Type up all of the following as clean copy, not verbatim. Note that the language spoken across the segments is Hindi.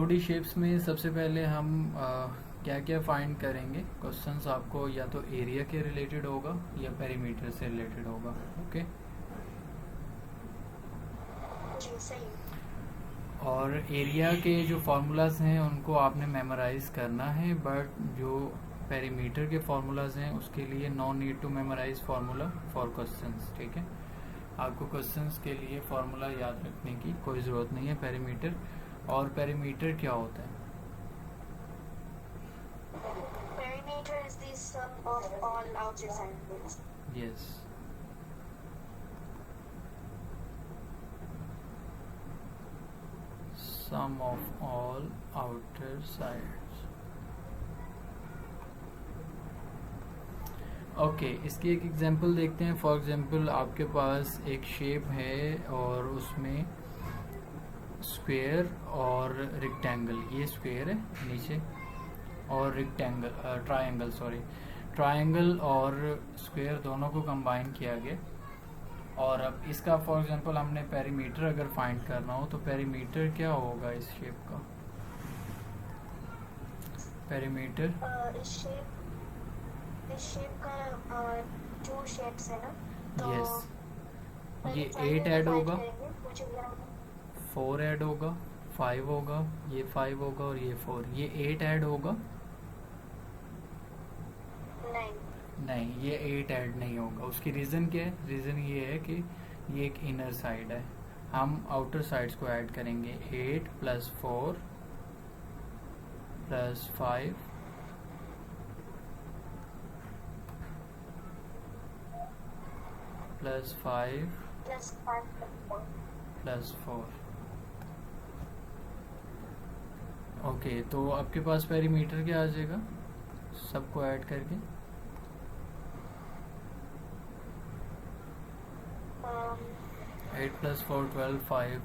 2D शेप्स में सबसे पहले हम क्या क्या फाइंड करेंगे। क्वेश्चंस आपको या तो एरिया के रिलेटेड होगा या पेरीमीटर से रिलेटेड होगा। ओके जी सही। और एरिया के जो फार्मूलाज हैं उनको आपने मेमोराइज करना है, बट जो पेरीमीटर के फार्मूलाज हैं उसके लिए no need to memorise formula for questions. ठीक है, आपको क्वेश्चंस के लिए फार्मूला याद रखने की कोई ज़रूरत नहीं है। पेरीमीटर और पेरीमीटर क्या होता है? Perimeter is the sum of all outer sides. Yes, sum of all outer sides। Okay, इसकी एक एग्जांपल देखते हैं। फॉर एग्जांपल आपके पास एक शेप है और उसमें स्क्वायर और रेक्टेंगल, ये स्क्वायर है नीचे और रेक्टेंगल ट्रायंगल सॉरी ट्रायंगल और स्क्वायर दोनों को कंबाइन किया गया। और अब इसका फॉर एग्जांपल हमने पेरीमीटर अगर फाइंड करना हो तो पेरीमीटर क्या होगा इस शेप का? पेरीमीटर इस शेप का टू शेप्स है ना, तो यस, ये पहले 8 triangle ऐड divide होगा, करेंगे, मुझे याद है। 4 ऐड होगा, 5 होगा, ये 5 होगा और ये 4, ये 8 ऐड होगा। नहीं, नहीं, ये 8 ऐड नहीं होगा। उसकी रीज़न क्या है? रीज़न ये है कि ये एक इनर साइड है, हम आउटर साइड्स को ऐड करेंगे। 8 plus 4 plus 5 plus 5 +5 plus 4। Okay, तो आपके पास पेरीमीटर क्या आ जाएगा सबको ऐड करके? 8 प्लस 4 12, 5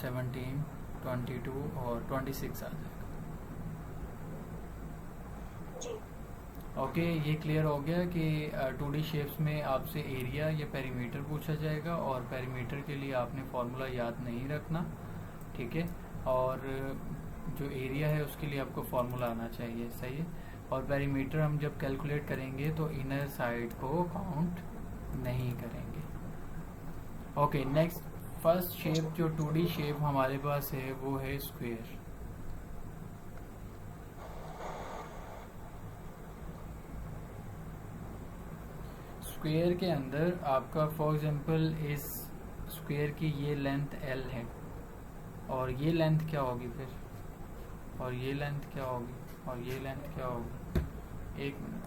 17 22 और 26 आ जाएगा। जी। ओके, ये क्लियर हो गया कि 2D शेप्स में आपसे एरिया या पेरीमीटर पूछा जाएगा और पेरीमीटर के लिए आपने फार्मूला याद नहीं रखना। ठीक है, और जो एरिया है उसके लिए आपको फार्मूला आना चाहिए। सही है, और पेरीमीटर हम जब कैलकुलेट करेंगे तो इनर साइड को काउंट नहीं करेंगे। ओके, नेक्स्ट फर्स्ट शेप जो 2D शेप हमारे पास है वो है स्क्वायर। स्क्वायर के अंदर आपका फॉर एग्जांपल इस स्क्वायर की ये लेंथ L है और ये लेंथ क्या होगी फिर, और ये लेंथ क्या होगी, और ये लेंथ क्या होगी? एक मिनट,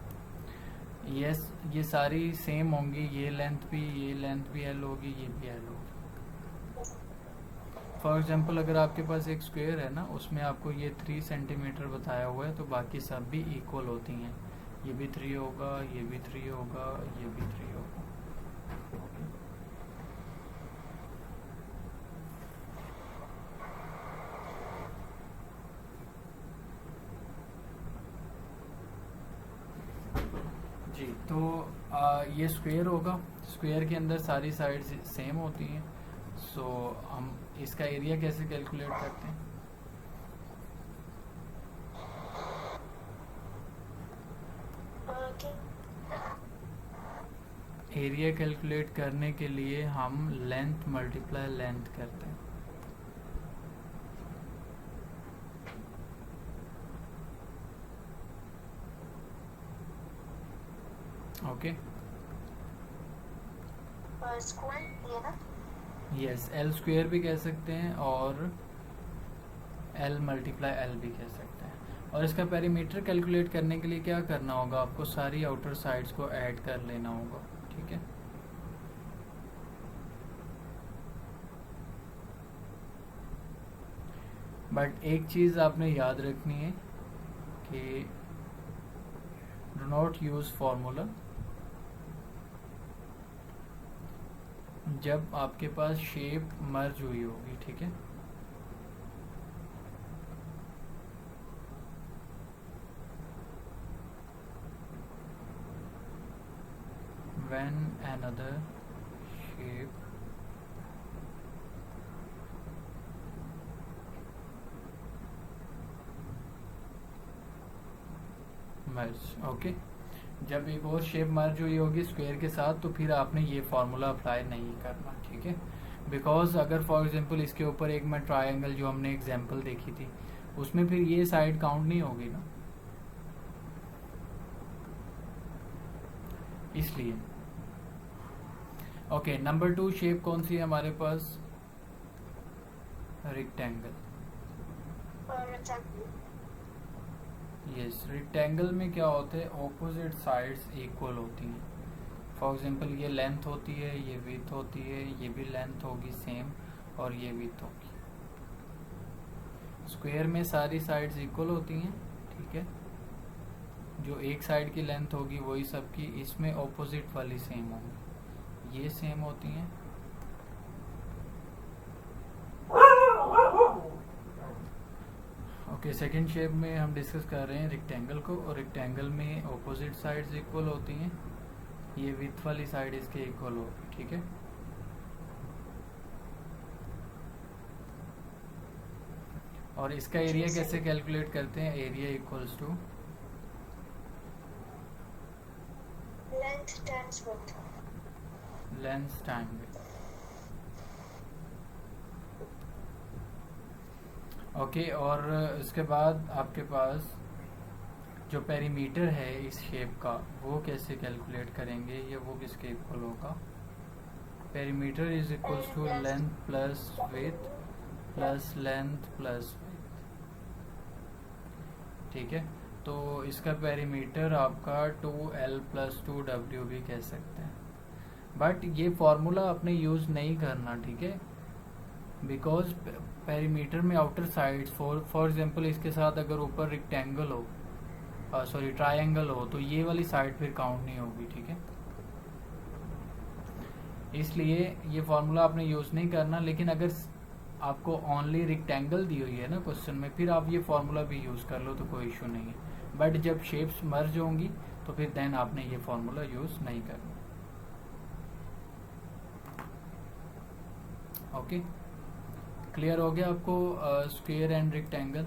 यस, ये सारी सेम होंगी। ये लेंथ भी L होगी, ये भी L होगी। फॉर एग्जांपल अगर आपके पास एक स्क्वायर है ना, उसमें आपको ये 3 सेंटीमीटर बताया हुआ है तो बाकी सब भी इक्वल होती हैं। ये भी 3 होगा, ये भी 3 होगा, ये भी 3 होगा। जी, तो ये स्क्वायर होगा। स्क्वायर के अंदर सारी साइड्स सेम होती हैं, सो हम इसका एरिया कैसे कैलकुलेट करते हैं? एरिया कैलकुलेट करने के लिए हम लेंथ मल्टीप्लाई लेंथ करते हैं। ओके, स्क्वायर ये ना, यस, एल स्क्वायर भी कह सकते हैं और एल मल्टीप्लाई एल भी कह सकते हैं। और इसका पेरीमीटर कैलकुलेट करने के लिए क्या करना होगा? आपको सारी आउटर साइड्स को ऐड कर लेना होगा। ठीक है, बट एक चीज़ आपने याद रखनी है कि डू नॉट यूज़ फार्मूला जब आपके पास शेप मर्ज हुई होगी। ठीक है, when another shape merge. Okay, जब एक और शेप मर्ज हुई होगी स्क्वायर के साथ तो फिर आपने ये फॉर्मूला अप्लाई नहीं करना, ठीक है। बिकॉज अगर फॉर एग्जांपल इसके ऊपर एक मैं ट्रायंगल जो हमने एग्जांपल देखी थी उसमें फिर ये साइड काउंट नहीं होगी ना, इसलिए। ओके, नंबर 2 शेप कौन सी है हमारे पास? रेक्टेंगल। यस, रेक्टेंगल में क्या होता है, ऑपोजिट साइड्स इक्वल होती हैं। फॉर एग्जांपल ये लेंथ होती है, ये विड्थ होती है, ये भी लेंथ होगी सेम और ये विड्थ होगी। स्क्वायर में सारी साइड्स इक्वल होती हैं, ठीक है। जो एक साइड की लेंथ होगी वही सबकी, इसमें ऑपोजिट वाली सेम होंगी, ये सेम होती हैं। ओके, सेकंड शेप में हम डिस्कस कर रहे हैं रेक्टेंगल को, और रेक्टेंगल में ऑपोजिट साइड्स इक्वल होती हैं, ये विड्थ वाली साइड इसके इक्वल होगी, ठीक है। और इसका एरिया कैसे कैलकुलेट करते हैं? Area equals to length times width. Length time width. Okay, और इसके बाद आपके पास जो पेरीमीटर है इस शेप का वो कैसे कैलकुलेट करेंगे, ये वो किसके इक्वल होगा? Perimeter is equals to length plus width plus length plus width, ठीक है। तो इसका पेरीमीटर आपका 2L प्लस 2W भी कह सकते हैं, बट ये फॉर्मूला आपने यूज नहीं करना, ठीक है। बिकॉज पेरीमीटर में आउटर साइड्स फॉर एग्जांपल इसके साथ अगर ऊपर रेक्टेंगल हो, सॉरी ट्रायंगल हो, तो ये वाली साइड फिर काउंट नहीं होगी, ठीक है। इसलिए ये फॉर्मूला आपने यूज नहीं करना। लेकिन अगर आपको ओनली रेक्टेंगल दी हुई है ना क्वेश्चन में, फिर आप ये फॉर्मूला भी यूज कर लो तो कोई इशू नहीं है। बट जब शेप्स मर्ज होंगी तो फिर देन आपने ये फॉर्मूला यूज नहीं करना। ओके, क्लियर हो गया आपको square and rectangle?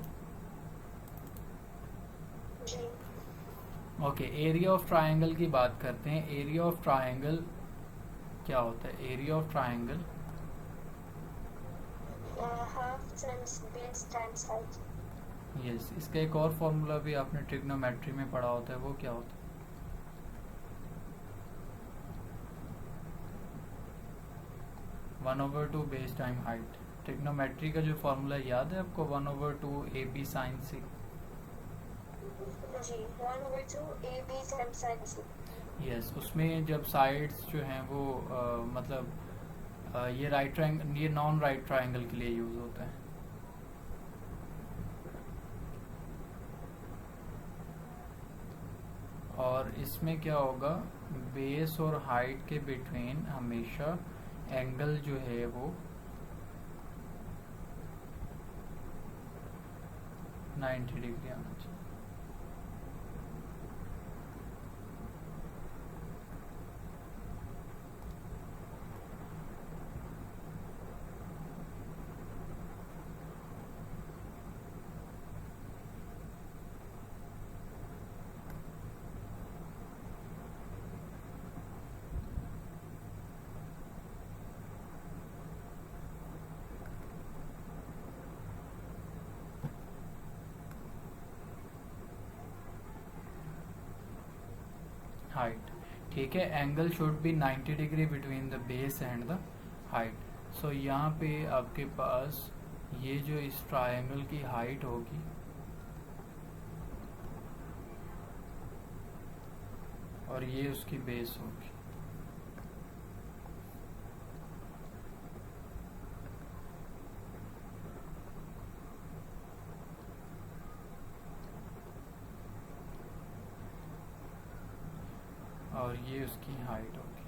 Okay, area of triangle की बात करते हैं। एरिया ऑफ ट्रायंगल क्या होता है? Area of triangle half times base times height. Yes, इसका एक और फॉर्मूला भी आपने ट्रिग्नोमेट्री में पढ़ा होता है, वो क्या होता है? One over two base time height. Trigonometry का जो फॉर्मूला याद है आपको? 1/2 AB sin C। जी, 1/2 AB sin C। यस, उसमें जब साइड्स जो हैं वो मतलब ये राइट ट्रायंगल, ये नॉन राइट ट्रायंगल के लिए यूज होता है। और इसमें क्या होगा, बेस और हाइट के बिटवीन हमेशा एंगल जो है वो 90 डिग्री आना चाहिए। हाइट, ठीक है। Angle should be 90 degree between the base and the height. So यहाँ पे आपके पास ये जो इस ट्रायंगल की हाइट होगी और ये उसकी बेस होगी। और ये उसकी हाइट होगी।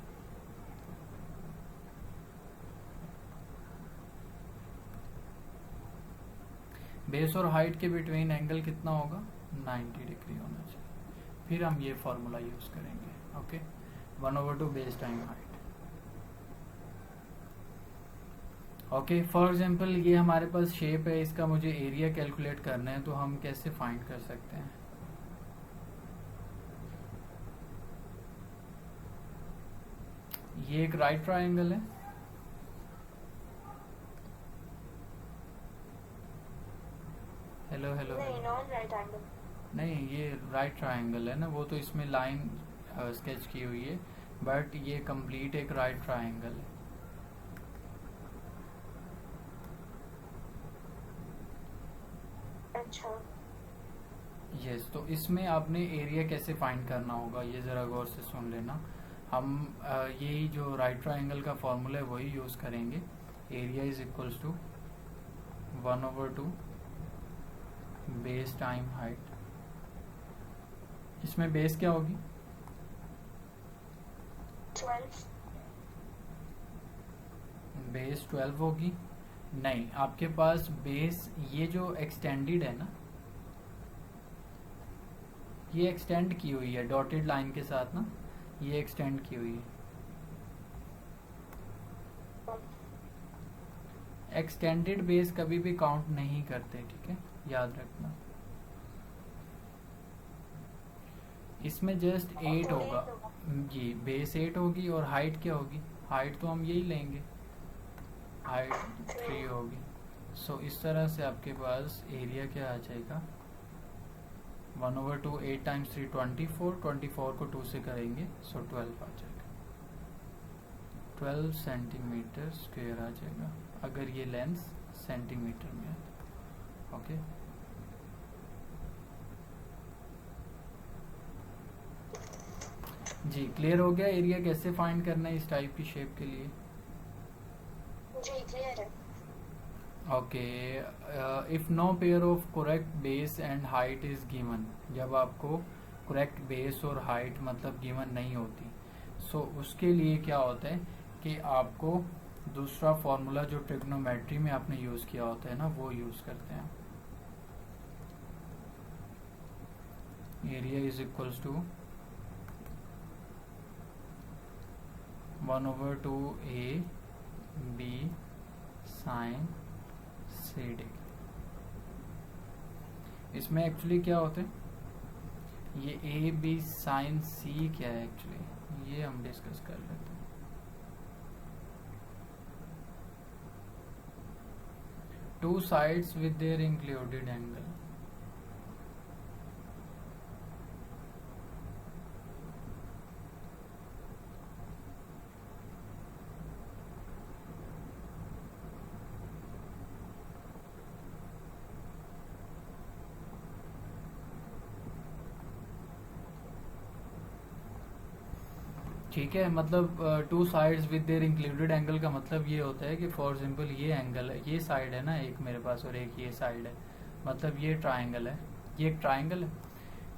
बेस और हाइट के बिटवीन एंगल कितना होगा? 90 डिग्री होना चाहिए। फिर हम ये फॉर्मूला यूज करेंगे। Okay, 1/2 base time height. Okay, for example ये हमारे पास शेप है, इसका मुझे एरिया कैलकुलेट करना है, तो हम कैसे फाइंड कर सकते हैं? ये एक राइट ट्रायंगल है। हेलो हेलो नहीं, हेलो। Non right angle. नहीं, ये राइट ट्रायंगल है ना, वो तो इसमें लाइन स्केच की हुई है, बट ये कंप्लीट एक राइट ट्रायंगल है। अच्छा। यस, तो इसमें आपने एरिया कैसे फाइंड करना होगा ये ज़रा गौर से सुन लेना। हम यही जो राइट ट्रायंगल का फॉर्मूला है वही यूज़ करेंगे। Area is equals to 1/2 base time height. इसमें बेस क्या होगी? 12। बेस 12 होगी? नहीं, आपके पास बेस ये जो एक्सटेंडेड है ना, ये एक्सटेंड की हुई है डॉटेड लाइन के साथ ना, ये एक्सटेंड की हुई है। एक्सटेंडेड बेस कभी भी काउंट नहीं करते, ठीक है, याद रखना। इसमें जस्ट 8 होगा जी, बेस 8 होगी और हाइट क्या होगी? हाइट तो हम यही लेंगे, हाइट 3 होगी। सो इस तरह से आपके पास एरिया क्या आ जाएगा? 1/2 8 टाइम्स 3 24, 24 को 2 से करेंगे सो 12 आ जाएगा। 12 सेंटीमीटर स्क्वायर आ जाएगा अगर ये लेंस सेंटीमीटर में है। ओके, जी क्लियर हो गया एरिया कैसे फाइंड करना है इस टाइप की शेप के लिए? जी क्लियर है। Okay, if no pair of correct base and height is given, जब आपको करेक्ट बेस और हाइट मतलब गिवन नहीं होती, सो उसके लिए क्या होता है कि आपको दूसरा फॉर्मूला जो ट्रिग्नोमेट्री में आपने यूज किया होता है ना, वो यूज करते हैं। Area is equals to 1/2 A B sine C D. इसमें एक्चुअली क्या होते हैं, ये ए बी साइन सी क्या है एक्चुअली, ये हम डिस्कस कर लेते हैं। Two sides with their included angle. ठीक है, मतलब two sides with their included angle का मतलब ये होता है कि फॉर एग्जांपल ये एंगल है, ये साइड है ना एक मेरे पास और एक ये साइड है, मतलब ये ट्रायंगल है, ये एक ट्रायंगल है।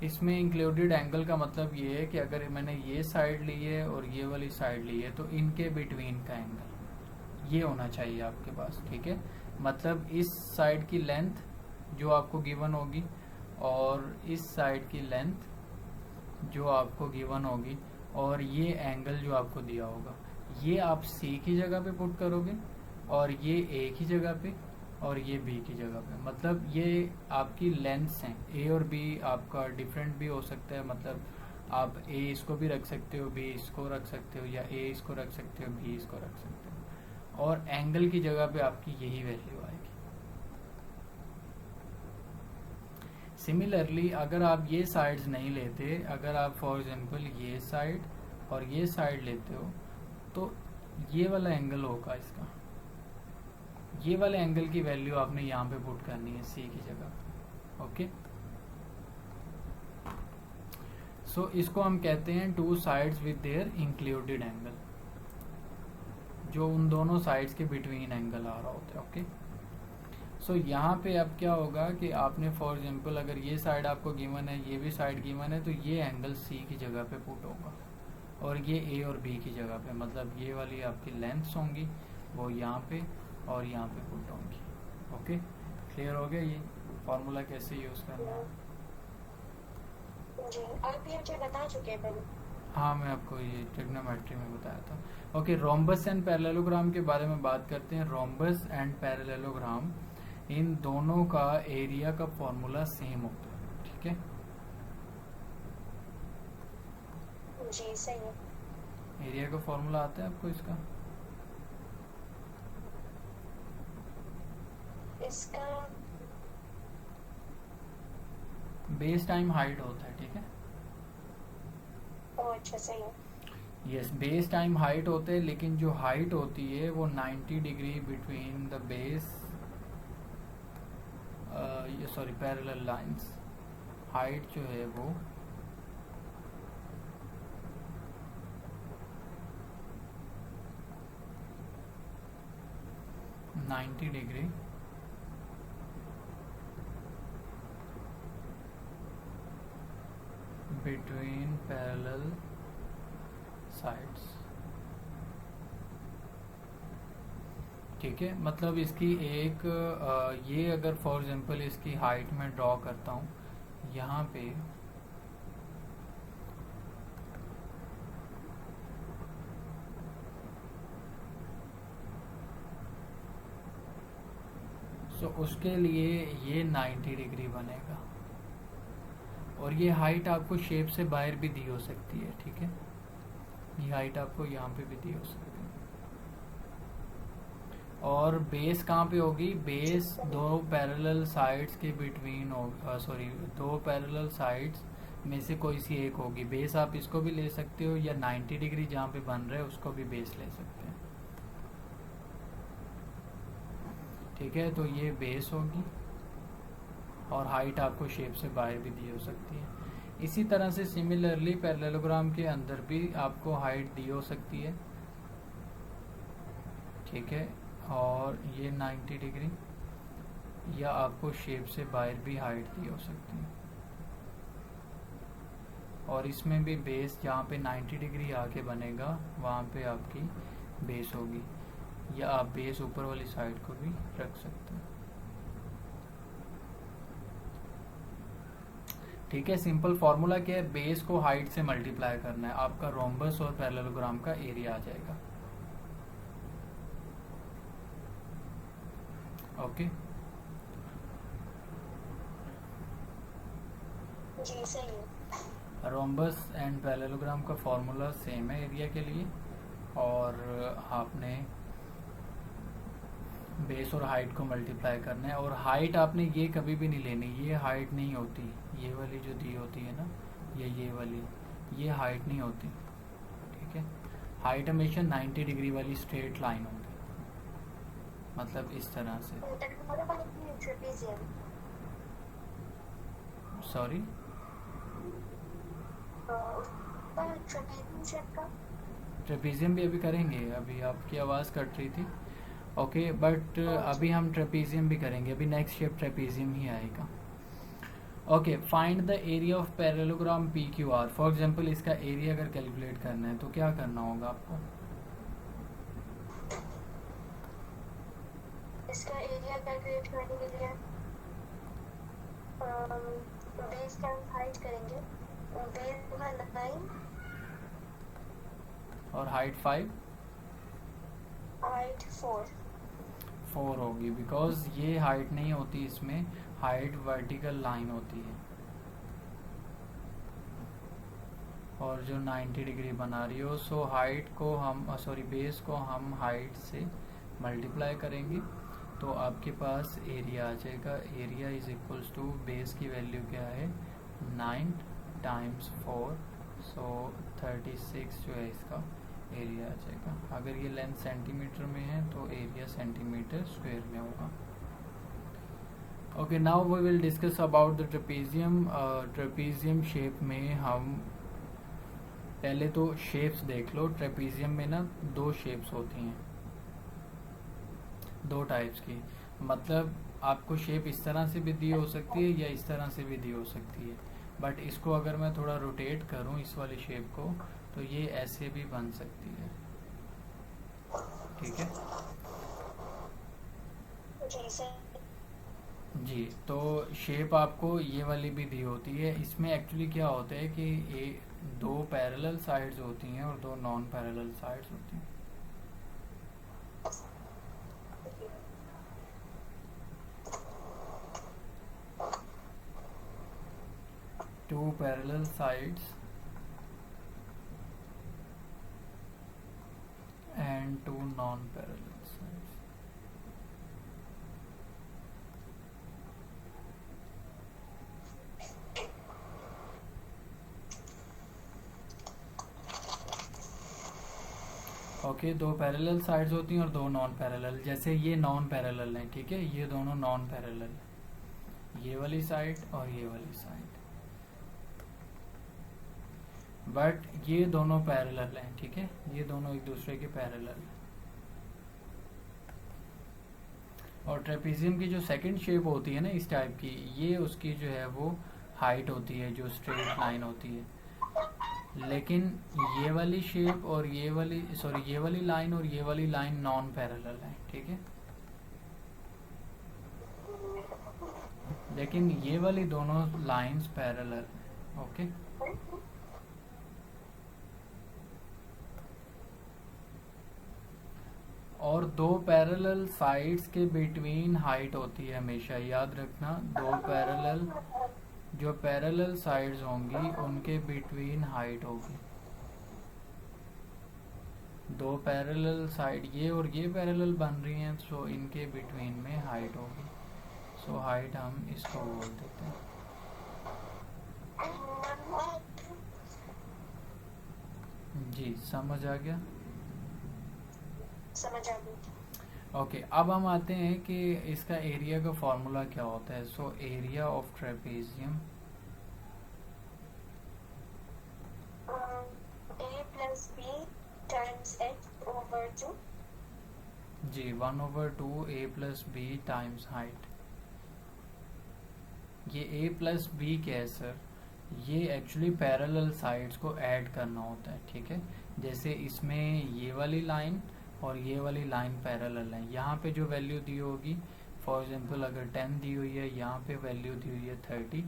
इसमें इंक्लूडेड एंगल का मतलब ये है कि अगर मैंने ये साइड ली है और ये वाली साइड ली है तो इनके बिटवीन का एंगल ये होना चाहिए आपके पास, ठीक है। मतलब इस साइड की लेंथ जो आपको गिवन होगी और इस साइड की लेंथ जो आपको गिवन होगी और ये एंगल जो आपको दिया होगा, ये आप सी की जगह पे पुट करोगे और ये ए की जगह पे और ये बी की जगह पे। मतलब ये आपकी लेंथ्स हैं, ए और बी आपका डिफरेंट भी हो सकता है, मतलब आप ए इसको भी रख सकते हो, बी इसको रख सकते हो, या ए इसको रख सकते हो, बी इसको रख सकते हो, और एंगल की जगह पे आपकी यही वैल्यू आएगी। सिमिलरली अगर आप ये साइड्स नहीं लेते, अगर आप फॉर एग्जांपल ये साइड और ये साइड लेते हो तो ये वाला एंगल होगा इसका, ये वाले एंगल की वैल्यू आपने यहाँ पे पुट करनी है सी की जगह। ओके, सो इसको हम कहते हैं two sides with their included angle, जो उन दोनों साइड्स के बिटवीन एंगल आ रहा होता है। ओके, सो यहाँ पे अब क्या होगा कि आपने फॉर एग्जांपल अगर ये साइड आपको गिवन है, ये भी साइड गिवन है, तो ये एंगल सी की जगह पे पुट होगा और ये ए और बी की जगह पे, मतलब ये वाली आपकी लेंथ्स होंगी वो यहाँ पे और यहाँ पे पुट होंगी। ओके, क्लियर हो गया ये फॉर्मूला कैसे यूज करना है? जी आप ये मुझे बता चुके हैं पहले। हाँ, मैं आपको ये ट्रिग्नोमेट्री में बताया था। ओके, रोम्बस एंड पैरेललोग्राम के बारे में बात करते हैं। रोम्बस एंड पैरेललोग्राम, इन दोनों का एरिया का फॉर्मूला सेम होता है, ठीक है। जी सही है। एरिया का फॉर्मूला आता है आपको इसका? इसका बेस टाइम हाइट होता है, ठीक है? ओ अच्छा सही है। यस, बेस टाइम हाइट होते हैं, लेकिन जो हाइट होती है वो 90 डिग्री बिटवीन द बेस, ये सॉरी पैरेलल लाइंस, हाइट जो है वो 90 डिग्री बिटवीन पैरेलल साइड्स, ठीक है? मतलब इसकी एक ये अगर फॉर एग्जांपल इसकी हाइट में ड्रॉ करता हूँ यहाँ पे, तो उसके लिए ये 90 डिग्री बनेगा, और ये हाइट आपको शेप से बाहर भी दी हो सकती है, ठीक है? ये हाइट आपको यहाँ पे भी दी हो सकती है। और बेस कहाँ पे होगी? बेस दो पैरेलल साइड्स के बिटवीन सॉरी दो पैरेलल साइड्स में से कोई सी एक होगी। बेस आप इसको भी ले सकते हो, या 90 डिग्री जहाँ पे बन रहा है उसको भी बेस ले सकते हैं, ठीक है? तो ये बेस होगी, और हाइट आपको शेप से बाहर भी दी हो सकती है। इसी तरह से सिमिलरली पैरेललोग्राम के अंदर भी आपको हाइट दी हो सकती है, ठीक है? और ये 90 डिग्री, या आपको शेप से बाहर भी हाइट दी हो सकती है। और इसमें भी बेस जहाँ पे 90 डिग्री आके बनेगा वहाँ पे आपकी बेस होगी, या आप बेस ऊपर वाली साइड को भी रख सकते हैं, ठीक है? सिंपल फॉर्मूला क्या है? बेस को हाइट से मल्टीप्लाई करना है, आपका रोम्बस और पैरेललोग्राम का एरिया आ जाएगा। ओके जी सही है। रोम्बस एंड पैरेललोग्राम का फॉर्मूला सेम है एरिया के लिए, और आपने बेस और हाइट को मल्टीप्लाई करना है। और हाइट आपने ये कभी भी नहीं लेनी, ये हाइट नहीं होती, ये वाली जो दी होती है ना, ये वाली, ये हाइट नहीं होती, ठीक है? हाइट हमेशा 90 डिग्री वाली स्ट्रेट लाइन होती, मतलब इस तरह से। ट्रेपेजियम सॉरी, ट्रेपेजियम शेप का ट्रेपेजियम भी अभी करेंगे, अभी आपकी आवाज़ कट रही थी। ओके, बट अभी हम ट्रेपेजियम भी करेंगे, अभी नेक्स्ट शेप ट्रेपेजियम ही आएगा। Okay, find the area of parallelogram P Q R. For example इसका एरिया अगर कैलकुलेट करना है तो क्या करना होगा आपको? इसका एरिया कैलकुलेट करने के लिए बेस का हाइट करेंगे, बेस का 9 और हाइट 5, हाइट 4 होगी, बिकॉज ये हाइट नहीं होती, इसमें हाइट वर्टिकल लाइन होती है, और जो 90 डिग्री बना रही हो, सो हाइट को हम सॉरी बेस को हम हाइट से मल्टीप्लाई करेंगे, तो आपके पास एरिया आ जाएगा। Area is equals to base की वैल्यू क्या है? 9 टाइम्स 4, सो 36 जो है इसका एरिया आ जाएगा। अगर ये लेंथ सेंटीमीटर में है तो एरिया सेंटीमीटर स्क्वायर में होगा। Okay, now we will discuss about the trapezium. Trapezium shape में हम पहले तो शेप्स देख लो। ट्रेपेजियम में ना दो शेप्स होती हैं, दो टाइप्स की, मतलब आपको शेप इस तरह से भी दी हो सकती है या इस तरह से भी दी हो सकती है, बट इसको अगर मैं थोड़ा रोटेट करूं इस वाली शेप को, तो ये ऐसे भी बन सकती है, ठीक है जी? तो शेप आपको ये वाली भी दी होती है। इसमें एक्चुअली क्या होता है कि दो पैरेलल साइड्स होती हैं और दो नॉन पैरेलल साइड्स होती हैं। Two parallel sides two non parallel sides. Okay, दो पैरेलल साइड्स होती हैं और दो नॉन पैरेलल। जैसे ये नॉन पैरेलल है, ठीक है, ये दोनों नॉन पैरेलल है, ये वाली साइड और ये वाली साइड, बट ये दोनों पैरेलल हैं, ठीक है, ये दोनों एक दूसरे के पैरेलल हैं। और ट्रेपेजियम की जो सेकंड शेप होती है ना इस टाइप की, ये उसकी जो है वो हाइट होती है, जो स्ट्रेट लाइन होती है। लेकिन ये वाली शेप और ये वाली ये वाली लाइन और ये वाली लाइन नॉन पैरेलल है, ठीक है, लेकिन ये वाली दोनों लाइंस पैरेलल है। ओके, और दो पैरेलल साइड्स के बिटवीन हाइट होती है हमेशा, याद रखना। दो पैरेलल, जो पैरेलल साइड्स होंगी उनके बिटवीन हाइट होगी। दो पैरेलल साइड, ये और ये पैरेलल बन रही हैं, सो इनके बिटवीन में हाइट होगी। सो हाइट हम इसको बोल देते हैं। जी, समझ आ गया? समझ आ गई। ओके, अब हम आते हैं कि इसका एरिया का फॉर्मूला क्या होता है। So area of trapezium A plus B times H over 2। जी, 1/2 A plus B times height. ये A प्लस बी क्या है सर? ये एक्चुअली पैरेलल साइड्स को ऐड करना होता है, ठीक है। जैसे इसमें ये वाली लाइन और ये वाली लाइन पैरेलल है, यहाँ पे जो वैल्यू दी होगी, फॉर एग्जांपल अगर 10 दी हुई है, यहाँ पे वैल्यू दी हुई है 30,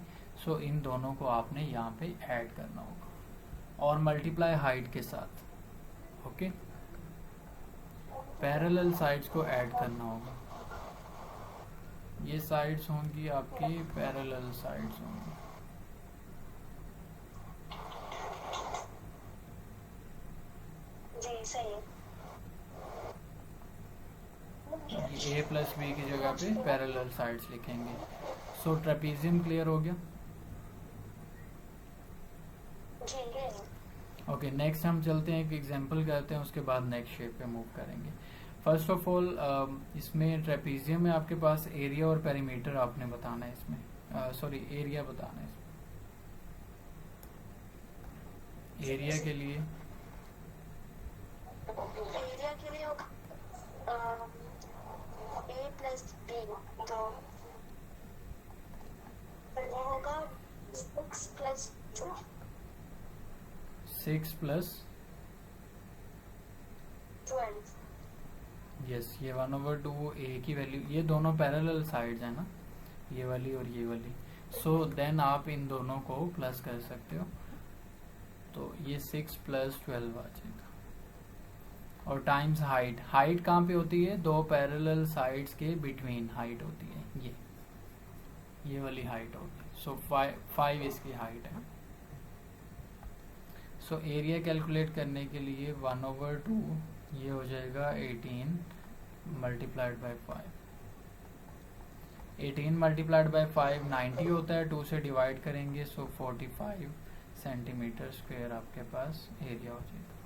सो इन दोनों को आपने यहाँ पे ऐड करना होगा और मल्टीप्लाई हाइट के साथ। ओके, पैरेलल साइड्स को ऐड करना होगा। ये साइड्स होंगी आपकी पैरेलल साइड्स होंगी। जी सही है। ए प्लस बी की जगह पे पैरेलल साइड्स लिखेंगे। सो ट्रेपेजियम क्लियर हो गया? जी है। ओके, नेक्स्ट हम चलते हैं, एक एग्जांपल करते हैं, उसके बाद नेक्स्ट शेप पे मूव करेंगे। फर्स्ट ऑफ ऑल इसमें ट्रेपेजियम में आपके पास एरिया और पेरीमीटर आपने बताना है, इसमें सॉरी एरिया बताना है। इसमें एरिया के लिए होगा A प्लस बी, तो वो होगा 6 प्लस 2। 6 प्लस 12। यस, ये 1/2 ए की वैल्यू, ये दोनों पैरेलल साइड्स है ना, ये वाली और ये वाली। सो देन आप इन दोनों को प्लस कर सकते हो, तो ये 6 प्लस 12 आ जाएगा। और टाइम्स हाइट, हाइट कहाँ पे होती है? दो पैरेलल साइड्स के बिटवीन हाइट होती है, ये वाली हाइट होगी। सो 5 इसकी हाइट है। सो एरिया कैलकुलेट करने के लिए 1/2 ये हो जाएगा 18 मल्टीप्लाइड बाय 5। 18 मल्टीप्लाइड बाय 5 90 होता है, 2 से डिवाइड करेंगे, सो 45 सेंटीमीटर स्क्वायर आपके पास एरिया हो जाएगा।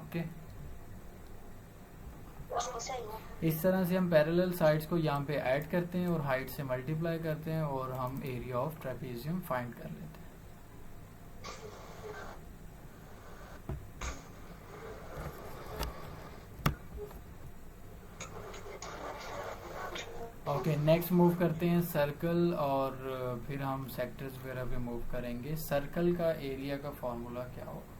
ओके, इस तरह से हम पैरेलल साइड्स को यहाँ पे ऐड करते हैं और हाइट से मल्टीप्लाई करते हैं और हम एरिया ऑफ ट्रेपेजियम फाइंड कर लेते हैं। ओके, नेक्स्ट मूव करते हैं सर्कल, और फिर हम सेक्टर्स वगैरह पे मूव करेंगे। सर्कल का एरिया का फॉर्मूला क्या होगा?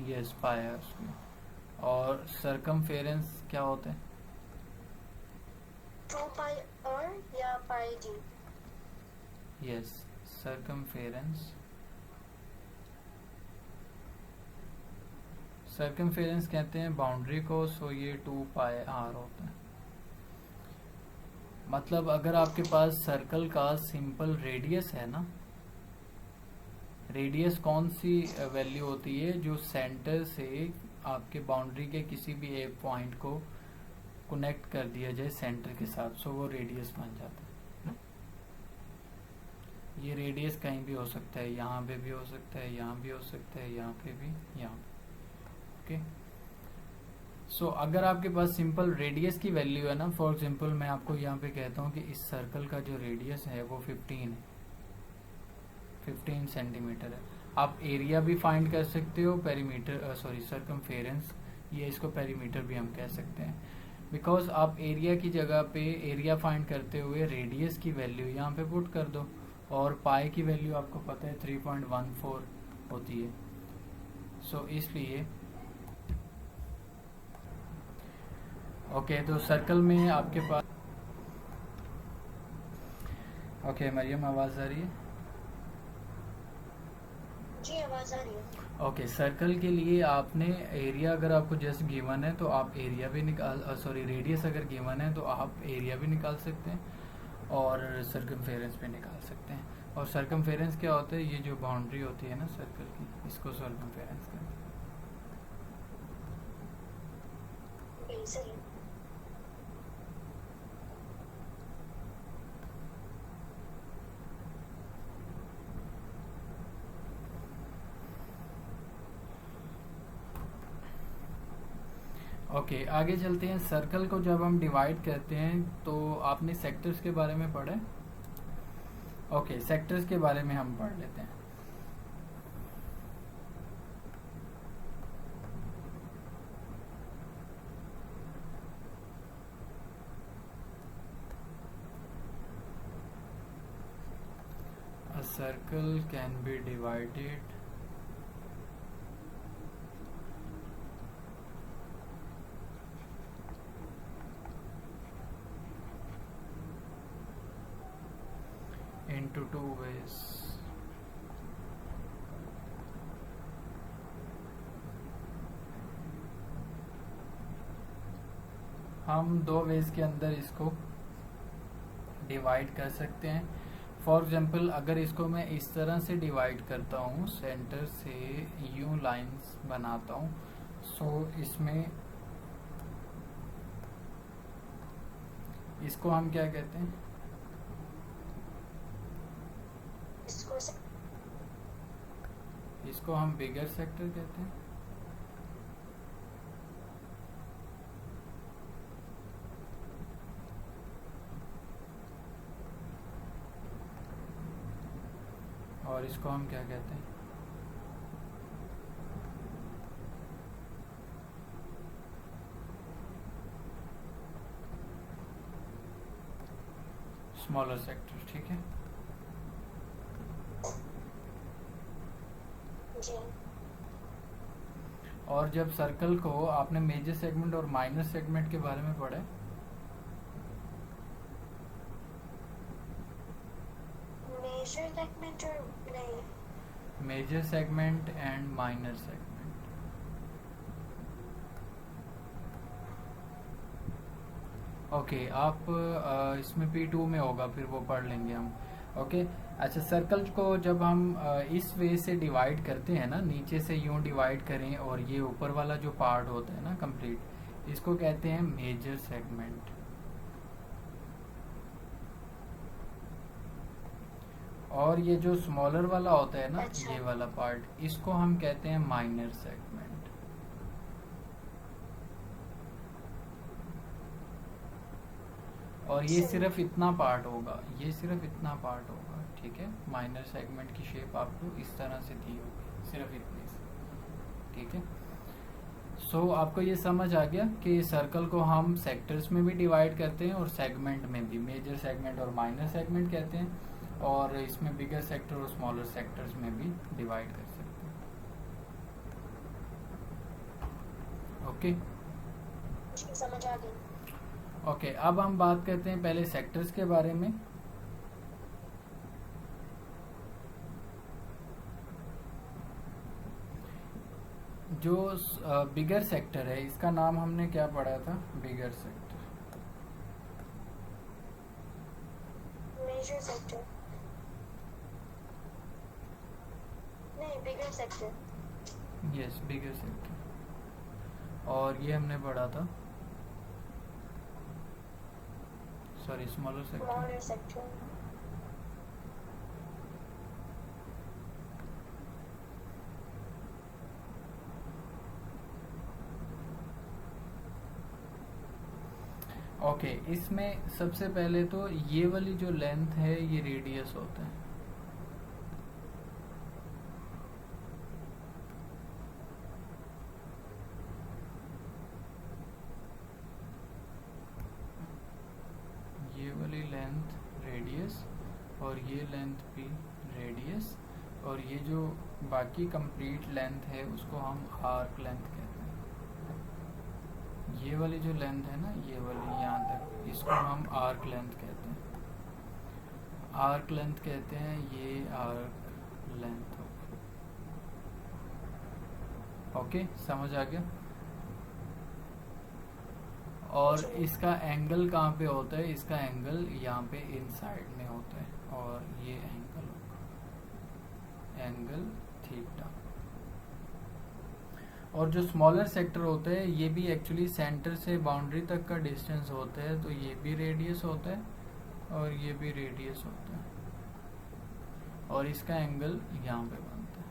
Yes, pi r square. और सरकमफेरेंस क्या होता है? 2 पाई आर या pi d. Yes, circumference, circumference कहते हैं बाउंड्री को, सो ये 2 पाई आर होता है। मतलब अगर आपके पास सर्कल का सिंपल रेडियस है ना, रेडियस कौन सी वैल्यू होती है जो सेंटर से आपके बाउंड्री के किसी भी एक पॉइंट को कनेक्ट कर दिया जाए सेंटर के साथ, सो वो रेडियस बन जाता है। ये रेडियस कहीं भी हो सकता है, यहाँ पे भी हो सकता है, यहाँ भी हो सकता है, यहाँ पे भी, यहाँ पे। ओके, सो अगर आपके पास सिंपल रेडियस की वैल्यू है ना, फॉर एग्जांपल मैं आपको यहाँ पे कहता हूँ कि इस सर्कल का जो रेडियस है वो 15 है, 15 सेंटीमीटर है। आप एरिया भी फाइंड कर सकते हो, पेरीमीटर सर्कमफेरेंस, ये इसको पेरीमीटर भी हम कह सकते हैं, बिकॉज आप एरिया की जगह पे एरिया फाइंड करते हुए रेडियस की वैल्यू यहाँ पे पुट कर दो, और पाई की वैल्यू आपको पता है 3.14 होती है। सो इसलिए ओके, तो सर्कल में आपके पास, ओके मरियम आवाज आ रही है? जी आवाज आ रही है। ओके, सर्कल के लिए आपने एरिया अगर आपको जस्ट गिवन है तो आप एरिया भी निकाल, रेडियस अगर गिवन है तो आप एरिया भी निकाल सकते हैं और सर्कमफेरेंस भी निकाल सकते हैं। और सर्कमफेरेंस क्या होता है? ये जो बाउंड्री होती है ना सर्कल की, इसको सर्कमफेरेंस कहते हैं। सही है। ओके, आगे चलते हैं। सर्कल को जब हम डिवाइड करते हैं तो आपने सेक्टर्स के बारे में पढ़ा है? ओके, सेक्टर्स के बारे में हम पढ़ लेते हैं। A circle can be divided into two ways. हम दो वेज के अंदर इसको डिवाइड कर सकते हैं। फॉर एग्जाम्पल अगर इसको मैं इस तरह से डिवाइड करता हूँ, सेंटर से यूं लाइंस बनाता हूँ, सो इसमें इसको हम क्या कहते हैं? इसको हम बिगर सेक्टर कहते हैं। और इसको हम क्या कहते हैं? Smaller sector. ठीक है, जी। और जब सर्कल को आपने मेजर सेगमेंट और माइनर सेगमेंट के बारे में पढ़ा है? मेजर सेगमेंट और नहीं? Major segment and minor segment. Okay, आप इसमें P2 में होगा, फिर वो पढ़ लेंगे हम। ओके, अच्छा, सर्कल को जब हम इस वे से डिवाइड करते हैं ना, नीचे से यूं डिवाइड करें और ये ऊपर वाला जो पार्ट होता है ना कंप्लीट, इसको कहते हैं मेजर सेगमेंट। और ये जो स्मॉलर वाला होता है ना, अच्छा। ये वाला पार्ट, इसको हम कहते हैं माइनर सेगमेंट। और ये सिर्फ इतना पार्ट होगा, ये सिर्फ इतना पार्ट होगा। ठीक है, माइनर सेगमेंट की शेप आपको इस तरह से दी होगी, सिर्फ इतनी से। ठीक है, सो आपको ये समझ आ गया कि सर्कल को हम सेक्टर्स में भी डिवाइड करते हैं और सेगमेंट में भी, मेजर सेगमेंट और माइनर सेगमेंट कहते हैं, और इसमें बिगर सेक्टर और स्मॉलर सेक्टर्स में भी डिवाइड कर सकते हैं। ओके, समझ आ गई। ओके, अब हम बात करते हैं पहले सेक्टर्स के बारे में। जो बिगर सेक्टर है, इसका नाम हमने क्या पढ़ा था? बिगर सेक्टर। major sector. नहीं, bigger sector. यस, बिगर सेक्टर। और ये हमने पढ़ा था, sorry, smaller sector. Smaller sector. Okay, इसमें सबसे पहले तो ये वाली जो लेंथ है ये रेडियस होता है। ये वाली लेंथ रेडियस, और ये लेंथ भी रेडियस, और ये जो बाकी कंप्लीट लेंथ है उसको हम आर्क लेंथ कहते हैं। ये वाली जो लेंथ है ना, ये वाली यहाँ तक, इसको हम आर्क लेंथ कहते हैं। आर्क लेंथ कहते हैं, ये आर्क लेंथ। ओके, समझ आ गया। और इसका एंगल कहाँ पे होता है? इसका एंगल यहाँ पे इनसाइड में होता है, और ये एंगल होगा एंगल थीटा। और जो स्मॉलर सेक्टर होते हैं ये भी एक्चुअली सेंटर से बाउंड्री तक का डिस्टेंस होता है, तो ये भी रेडियस होता है और ये भी रेडियस होता है, और इसका एंगल यहाँ पे बनता है।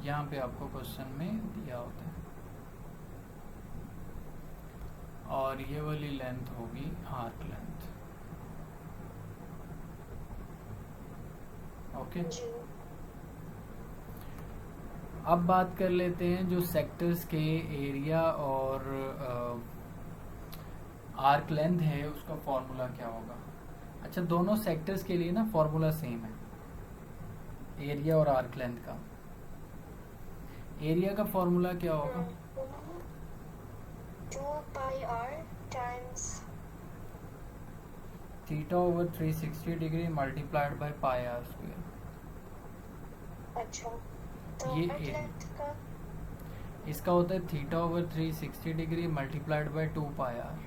यहाँ पे आपको क्वेश्चन में दिया होता है। और ये वाली लेंथ होगी आर्क लेंथ। ओके, अब बात कर लेते हैं जो सेक्टर्स के एरिया और आर्क लेंथ है उसका फॉर्मूला क्या होगा। अच्छा, दोनों सेक्टर्स के लिए ना फॉर्मूला सेम है, एरिया और आर्क लेंथ का। एरिया का फॉर्मूला क्या होगा? 2 pi r times theta over 360 degree multiplied by pi r square. अच्छा, तो ये arc एरिया length का इसका होता है theta over 360 degree multiplied by 2 pi R.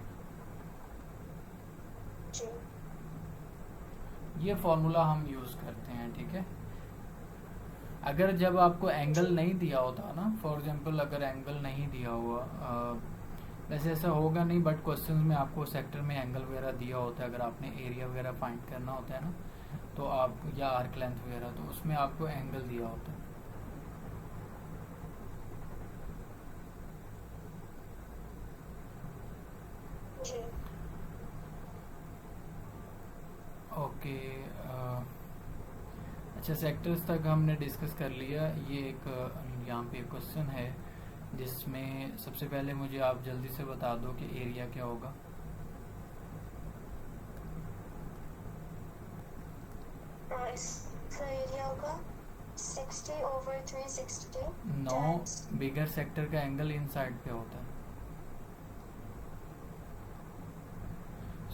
जी, ये फॉर्मूला हम यूज करते हैं, ठीक है। अगर जब आपको एंगल नहीं दिया होता ना, फॉर एग्जांपल अगर एंगल नहीं दिया हुआ, वैसे ऐसा होगा नहीं, बट क्वेश्चंस में आपको सेक्टर में एंगल वगैरह दिया होता है, अगर आपने एरिया वगैरह फाइंड करना होता है ना, तो आप या आर्क लेंथ वगैरह, तो उसमें आपको एंगल दिया होता है। जी, ओके, अच्छा, सेक्टर्स तक हमने डिस्कस कर लिया। ये एक यहाँ पे क्वेश्चन है जिसमें सबसे पहले मुझे आप जल्दी से बता दो कि एरिया क्या होगा। इसका एरिया होगा 60 over 360 नो, times बिगर सेक्टर का एंगल इनसाइड पे होता है,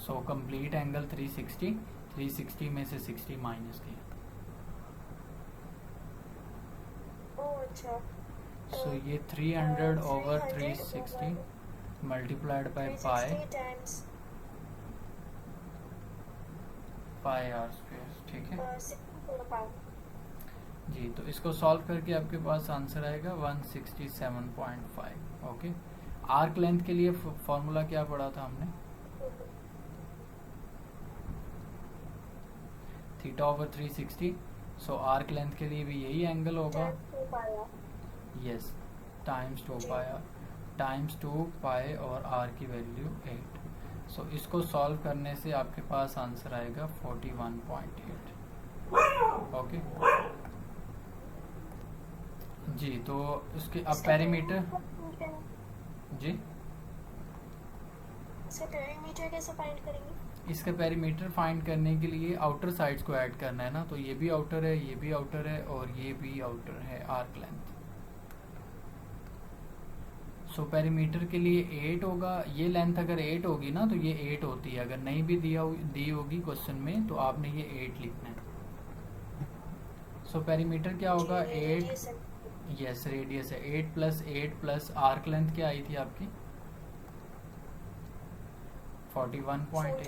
सो कंप्लीट एंगल 360 में से 60 माइनस किया, अच्छा, सो ये 300 over 360 multiplied by 360 times pi r square, ठीक है 6.5। जी। तो इसको सॉल्व करके आपके पास आंसर आएगा 167.5। ओके, आर्क लेंथ के लिए फॉर्मूला क्या पढ़ा था हमने? Theta over 360, so arc length के लिए भी यही एंगल होगा, yes, times 2 pi r, times 2 pi और आर की वैल्यू 8। सो इसको सॉल्व करने से आपके पास आंसर आएगा 41.8। ओके जी, तो उसके अब पेरीमीटर जी, इसका पेरीमीटर कैसे फाइंड करेंगे? इसका पेरीमीटर फाइंड करने के लिए आउटर साइड्स को ऐड करना है ना, तो ये भी आउटर है, ये भी आउटर है और ये भी आउटर है आर्क लेंथ। सो पेरीमीटर के लिए 8 होगा, ये लेंथ अगर 8 होगी ना तो ये 8 होती है, अगर नहीं भी दी होगी क्वेश्चन में तो आपने ये 8 लिखना है। सो पेरीमीटर क्या होगा? 8, यस, रेडियस है, 8 प्लस 8 प्लस आर्क लेंथ क्या आई थी आपकी? 41.8।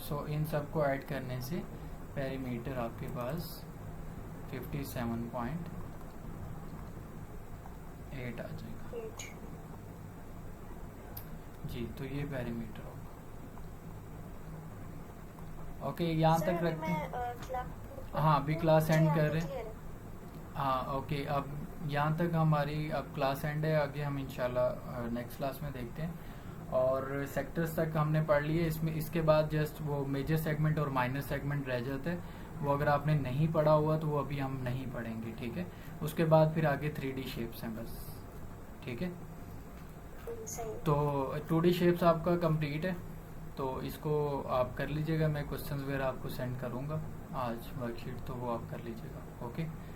सो इन सबको ऐड करने से पेरीमीटर आपके पास 57.8 आ जाएगा 8. जी। तो ये पेरीमीटर होगा। ओके, यहाँ सर तक अभी रखते हैं। मैं क्लास हाँ, अभी क्लास एंड कर रहे हैं। हैं. हाँ ओके, अब यहाँ तक हमारी अब क्लास एंड है। आगे हम इंशाल्लाह नेक्स्ट क्लास में देखते हैं। और सेक्टर्स तक हमने पढ़ लिए। इसमें इसके बाद जस्ट वो मेजर सेगमेंट और माइनर सेगमेंट रह जाते हैं। वो अगर आपने नहीं पढ़ा हुआ तो वो अभी हम नहीं पढ़ेंगे, ठीक है। उसके बाद फिर आगे 3D शेप्स हैं बस, ठीक है। सही. तो 2D शेप्स आपका कंप्लीट है, तो इसको आप कर लीजिएगा। मैं क्वेश्चंस वगैरह आपको सेंड करूँगा आज वर्कशीट, तो वो आप कर लीजिएगा। ओके।